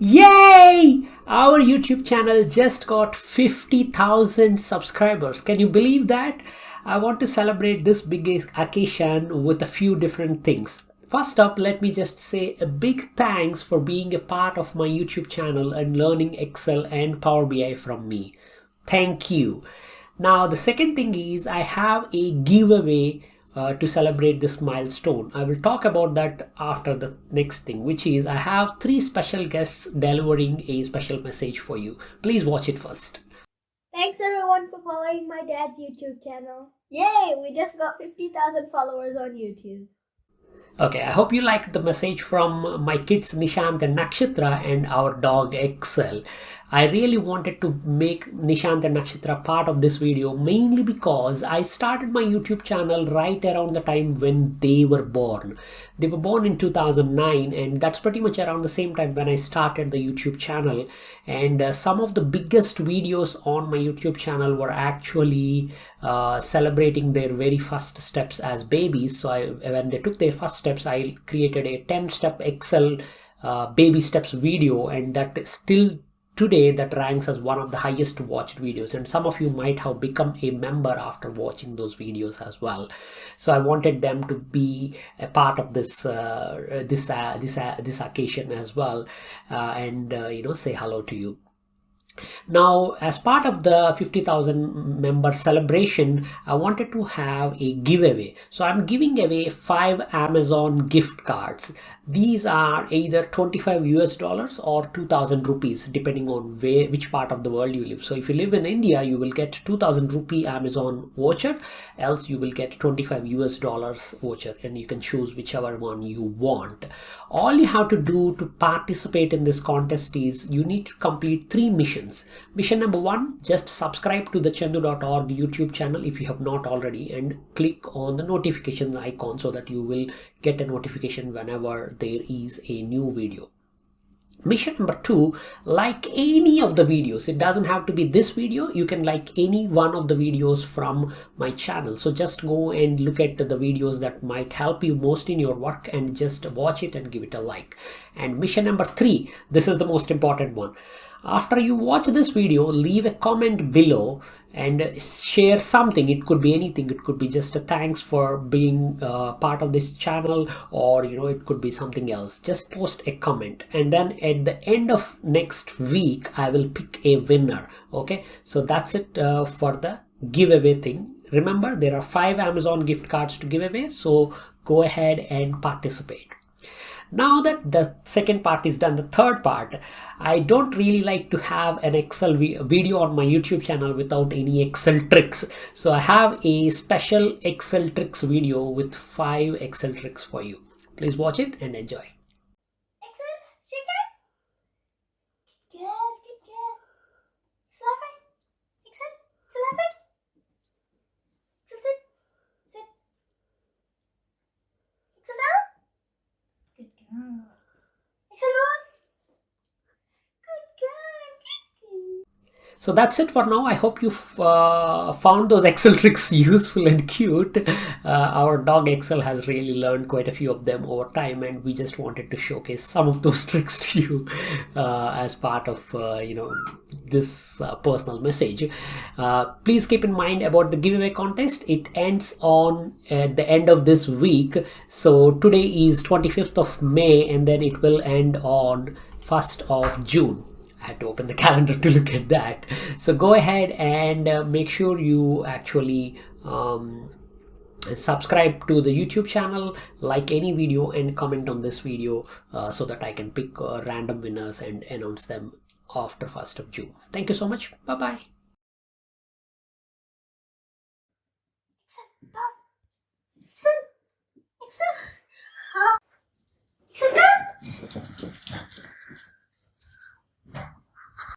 Yay! Our YouTube channel just got 50,000 subscribers. Can you believe that? I want to celebrate this big occasion with a few different things. First up, let me just say a big thanks for being a part of my YouTube channel and learning Excel and Power BI from me. Thank you. Now, the second thing is I have a giveaway to celebrate this milestone. I will talk about that after the next thing, which is I have 3 special guests delivering a special message for you. Please watch it first. Thanks everyone for following my dad's YouTube channel. Yay! We just got 50,000 followers on YouTube. Okay, I hope you liked the message from my kids Nishant and Nakshatra and our dog Excel. I really wanted to make Nishant and Nakshatra part of this video mainly because I started my YouTube channel right around the time when they were born. They were born in 2009 and that's pretty much around the same time when I started the YouTube channel. And some of the biggest videos on my YouTube channel were actually celebrating their very first steps as babies. So when they took their first steps, I created a 10-step Excel baby steps video, and that is still today that ranks as one of the highest watched videos, and some of you might have become a member after watching those videos as well. So I wanted them to be a part of this this occasion as well, and say hello to you. Now, as part of the 50,000 member celebration, I wanted to have a giveaway. So I'm giving away 5 Amazon gift cards. These are either 25 US dollars or 2,000 rupees, depending on which part of the world you live. So if you live in India, you will get 2,000 rupee Amazon voucher, else you will get 25 US dollars voucher, and you can choose whichever one you want. All you have to do to participate in this contest is you need to complete 3 missions. Mission number 1, just subscribe to the Chandoo.org YouTube channel if you have not already, and click on the notifications icon so that you will get a notification whenever there is a new video. Mission number 2, like any of the videos. It doesn't have to be this video. You can like any one of the videos from my channel. So just go and look at the videos that might help you most in your work and just watch it and give it a like. And mission number 3, this is the most important one. After you watch this video, leave a comment below and share something. It could be anything. It could be just a thanks for being part of this channel, or it could be something else. Just post a comment, and then at the end of next week I will pick a winner. Okay, so that's it for the giveaway thing. Remember, there are 5 Amazon gift cards to give away, so go ahead and participate. Now that the second part is done, the third part, I don't really like to have an Excel video on my YouTube channel without any Excel tricks. So I have a special Excel tricks video with 5 Excel tricks for you. Please watch it and enjoy. Excel, good. Excel, sit. Excel down. Good girl. Excel on. Good girl. So that's it for now. I hope you found those Excel tricks useful and cute. Our dog Excel has really learned quite a few of them over time, and we just wanted to showcase some of those tricks to you as part of this personal message. Please keep in mind about the giveaway contest. It ends on the end of this week. So today is 25th of May, and then it will end on 1st of June. I had to open the calendar to look at that. So go ahead and make sure you actually subscribe to the YouTube channel, like any video, and comment on this video so that I can pick random winners and announce them after 1st of June. Thank you so much. Bye-bye.